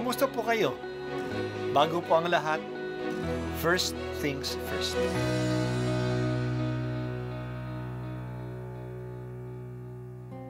Kumusta po kayo? Bago po ang lahat, first things first.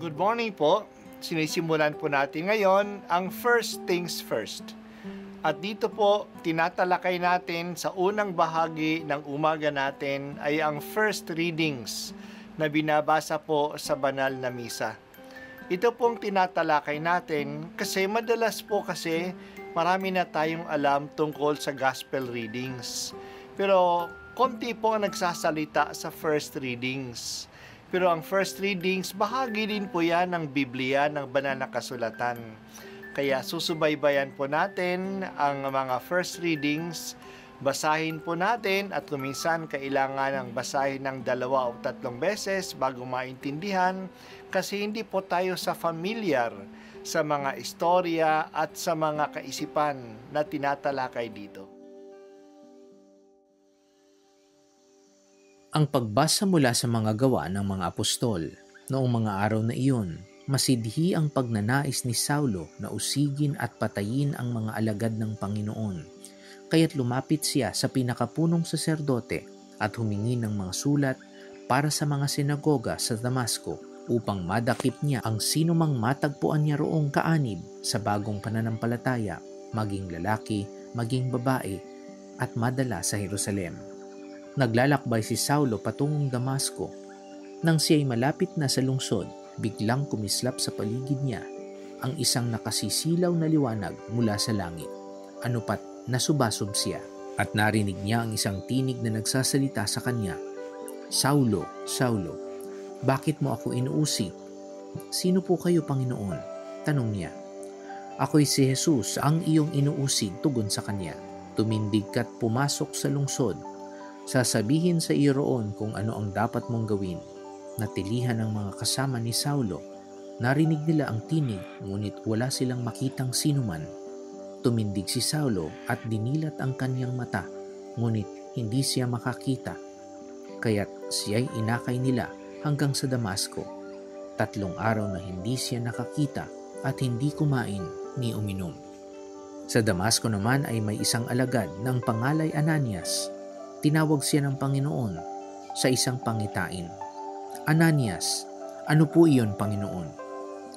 Good morning po. Sinisimulan po natin ngayon ang first things first. At dito po, tinatalakay natin sa unang bahagi ng umaga natin ay ang first readings na binabasa po sa banal na misa. Ito pong tinatalakay natin kasi madalas po kasi marami na tayong alam tungkol sa gospel readings. Pero konti po ang nagsasalita sa first readings. Pero ang first readings, bahagi din po yan ng Biblia, ng banal na kasulatan. Kaya susubaybayan po natin ang mga first readings, basahin po natin at kuminsan kailangan ng basahin ng 2 o 3 beses bago maintindihan kasi hindi po tayo familiar sa mga istorya at sa mga kaisipan na tinatalakay dito. Ang pagbasa mula sa mga gawa ng mga apostol noong mga araw na iyon, masidhi ang pagnanais ni Saulo na usigin at patayin ang mga alagad ng Panginoon. Kaya't lumapit siya sa pinakapunong saserdote at humingi ng mga sulat para sa mga sinagoga sa Damasco upang madakip niya ang sinumang matagpuan niya roong kaanib sa bagong pananampalataya, maging lalaki, maging babae, at madala sa Jerusalem. Naglalakbay si Saulo patungong Damasco. Nang siya'y malapit na sa lungsod, biglang kumislap sa paligid niya ang isang nakasisilaw na liwanag mula sa langit. Ano pat nasubasub siya at narinig niya ang isang tinig na nagsasalita sa kanya, "Saulo, Saulo, bakit mo ako inuusig? Sino po kayo, Panginoon?" Tanong niya. "Ako'y si Jesus, ang iyong inuusig," tugon sa kanya. "Tumindig ka't pumasok sa lungsod. Sasabihin sa iyo roon kung ano ang dapat mong gawin." Natilihan ng mga kasama ni Saulo. Narinig nila ang tinig, ngunit wala silang makitang sinuman. Tumindig si Saulo at dinilat ang kanyang mata, ngunit hindi siya makakita. Kaya't siya'y inakay nila hanggang sa Damasco. 3 araw na hindi siya nakakita at hindi kumain ni uminom. Sa Damasco naman ay may isang alagad ng pangalay Ananias. Tinawag siya ng Panginoon sa isang pangitain. "Ananias, ano po iyon, Panginoon?"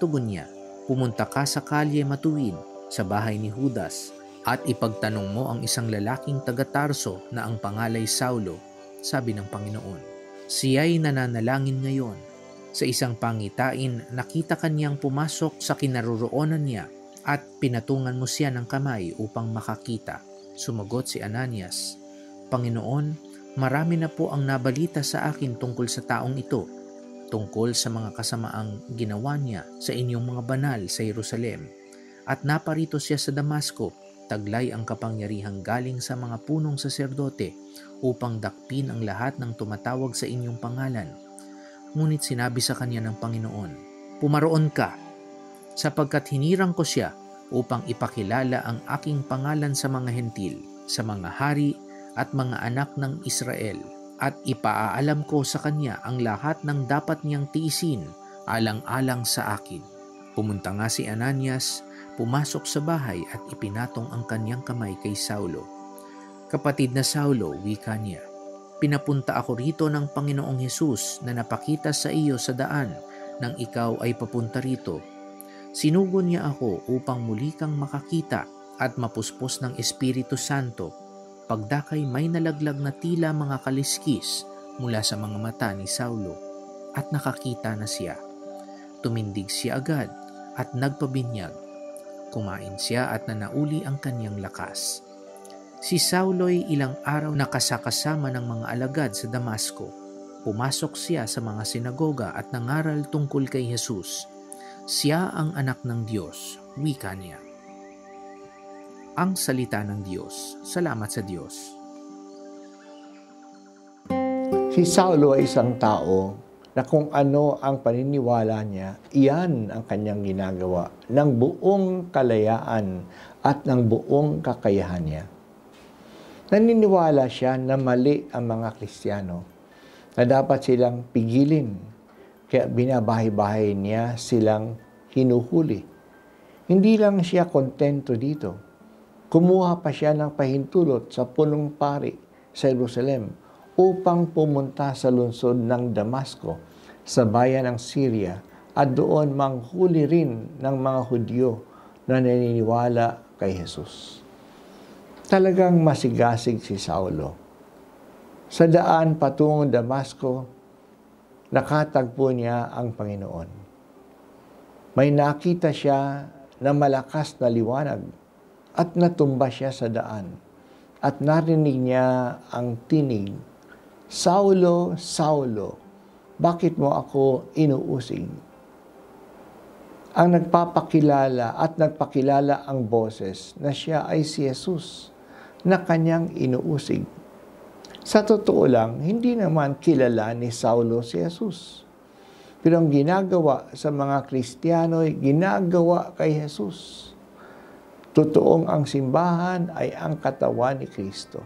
Tugon niya, "Pumunta ka sa kalye matuwid sa bahay ni Judas at ipagtanong mo ang isang lalaking taga-Tarso na ang pangalay Saulo," sabi ng Panginoon. "Siya'y nananalangin ngayon. Sa isang pangitain, nakita kanyang pumasok sa kinaroroonan niya at pinatungan mo siya ng kamay upang makakita." Sumagot si Ananias, "Panginoon, marami na po ang nabalita sa akin tungkol sa taong ito, tungkol sa mga kasamaang ginawa niya sa inyong mga banal sa Jerusalem. At naparito siya sa Damasco, taglay ang kapangyarihang galing sa mga punong saserdote upang dakpin ang lahat ng tumatawag sa inyong pangalan. Ngunit sinabi sa kanya ng Panginoon, 'Pumaroon ka, sapagkat hinirang ko siya upang ipakilala ang aking pangalan sa mga hentil, sa mga hari at mga anak ng Israel, at ipaaalam ko sa kanya ang lahat ng dapat niyang tiisin alang-alang sa akin.' Pumunta nga si Ananias, pumasok sa bahay at ipinatong ang kanyang kamay kay Saulo. 'Kapatid na Saulo,' wika niya, 'pinapunta ako rito ng Panginoong Hesus na napakita sa iyo sa daan nang ikaw ay papunta rito. Sinugon niya ako upang muli kang makakita at mapuspos ng Espiritu Santo.' Pagdakay may nalaglag na tila mga kaliskis mula sa mga mata ni Saulo at nakakita na siya. Tumindig siya agad at nagpabinyag. Kumain siya at nanauli ang kanyang lakas. Si Saulo'y ilang araw nakasakasama ng mga alagad sa Damasco. Pumasok siya sa mga sinagoga at nangaral tungkol kay Jesus. Siya ang anak ng Diyos, wika niya. Ang salita ng Diyos. Salamat sa Diyos. Si Saulo ay isang tao na kung ano ang paniniwala niya, iyan ang kanyang ginagawa ng buong kalayaan at ng buong kakayahan niya. Naniniwala siya na mali ang mga Kristiyano, na dapat silang pigilin, kaya binabahay-bahay niya silang hinuhuli. Hindi lang siya kontento dito. Kumuha pa siya ng pahintulot sa punong pari sa Jerusalem upang pumunta sa lungsod ng Damasco sa bayan ng Syria at doon manghuli rin ng mga Hudyo na naniniwala kay Jesus. Talagang masigasig si Saulo. Sa daan patungong Damasco, nakatagpo niya ang Panginoon. May nakita siya na malakas na liwanag at natumba siya sa daan at narinig niya ang tinig, "Saulo, Saulo, bakit mo ako inuusig?" Ang nagpapakilala at nagpakilala ang boses na siya ay si Jesus na kanyang inuusig. Sa totoo lang, hindi naman kilala ni Saulo si Jesus. Pero ang ginagawa sa mga Kristiyano ay ginagawa kay Jesus. Totoong ang simbahan ay ang katawan ni Kristo.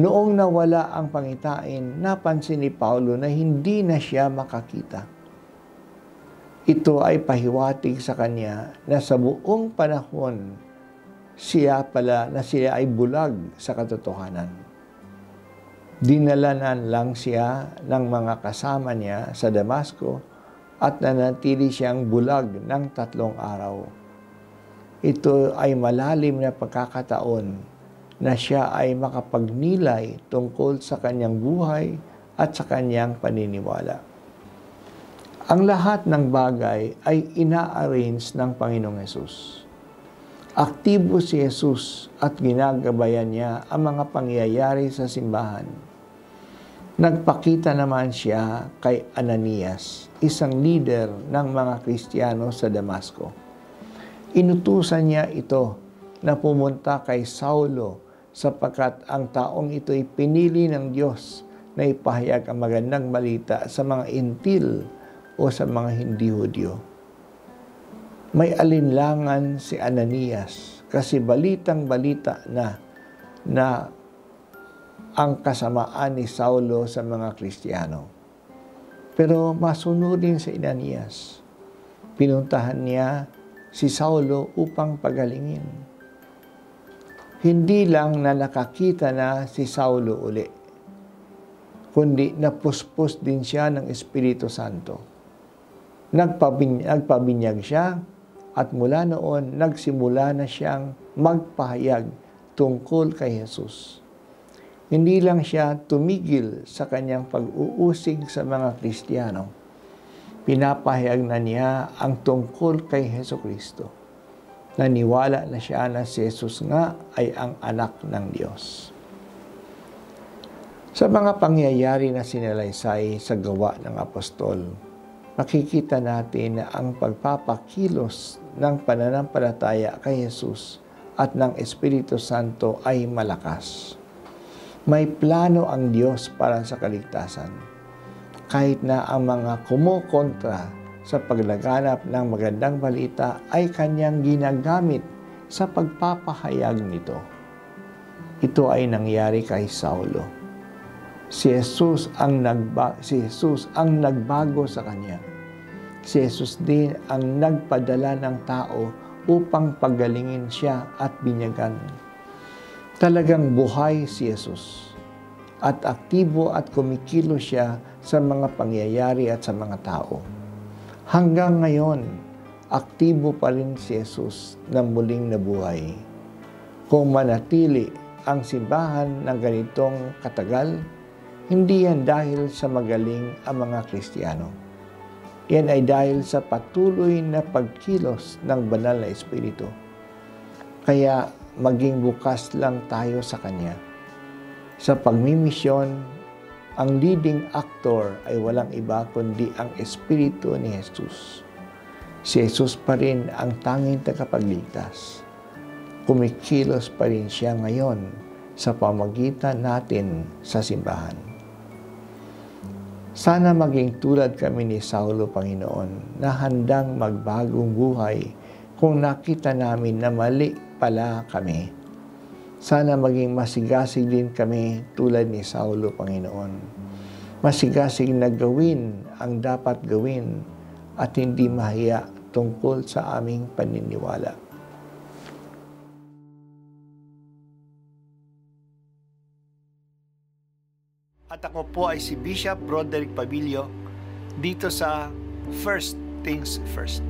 Noong nawala ang pangitain, napansin ni Paulo na hindi na siya makakita. Ito ay pahiwatig sa kanya na sa buong panahon siya ay bulag sa katotohanan. Dinalanan lang siya ng mga kasama niya sa Damasco at nanatili siyang bulag ng 3 araw. Ito ay malalim na pagkakataon na siya ay makapagnilay tungkol sa kanyang buhay at sa kanyang paniniwala. Ang lahat ng bagay ay ina-arrange ng Panginoong Hesus. Aktibo si Jesus at ginagabayan niya ang mga pangyayari sa simbahan. Nagpakita naman siya kay Ananias, isang leader ng mga Kristiyano sa Damasco. Inutusan niya ito na pumunta kay Saulo sapagkat ang taong ito'y pinili ng Diyos na ipahayag ang magandang balita sa mga Intil o sa mga hindi Hudyo. May alinlangan si Ananias kasi balitang-balita na ang kasamaan ni Saulo sa mga Kristiyano. Pero masunodin si Ananias. Pinuntahan niya si Saulo upang pagalingin. Hindi lang na nakakita na si Saulo uli, kundi napuspos din siya ng Espiritu Santo. Nagpabinyag siya at mula noon nagsimula na siyang magpahayag tungkol kay Jesus. Hindi lang siya tumigil sa kanyang pag-uusig sa mga Kristiyano. Pinapahayag na niya ang tungkol kay Hesukristo. Naniwala na siya na si Jesus nga ay ang anak ng Diyos. Sa mga pangyayari na sinalaysay sa gawa ng apostol, makikita natin na ang pagpapakilos ng pananampalataya kay Jesus at ng Espiritu Santo ay malakas. May plano ang Diyos para sa kaligtasan. Kahit na ang mga kumukontra sa paglaganap ng magandang balita ay kanyang ginagamit sa pagpapahayag nito. Ito ay nangyari kay Saulo. Si Jesus ang nagbago sa kanya. Si Jesus din ang nagpadala ng tao upang pagalingin siya at binyagan. Talagang buhay si Jesus at aktibo at kumikilos siya sa mga pangyayari at sa mga tao. Hanggang ngayon, aktibo pa rin si Jesus na muling nabuhay. Kung manatili ang simbahan ng ganitong katagal, hindi yan dahil sa magaling ang mga Kristiyano. Yan ay dahil sa patuloy na pagkilos ng banal na Espiritu. Kaya maging bukas lang tayo sa Kanya. Sa pagmimisyon, ang leading actor ay walang iba kundi ang Espiritu ni Jesus. Si Jesus pa rin ang tanging tagapagligtas. Kumikilos pa rin siya ngayon sa pamagitan natin sa simbahan. Sana maging tulad kami ni Saulo, Panginoon, na handang magbagong buhay kung nakita namin na mali pala kami. Sana maging masigasig din kami tulad ni Saulo, Panginoon. Masigasig na gawin ang dapat gawin at hindi mahiya tungkol sa aming paniniwala. At ako po ay si Bishop Broderick Pabilio dito sa First Things First.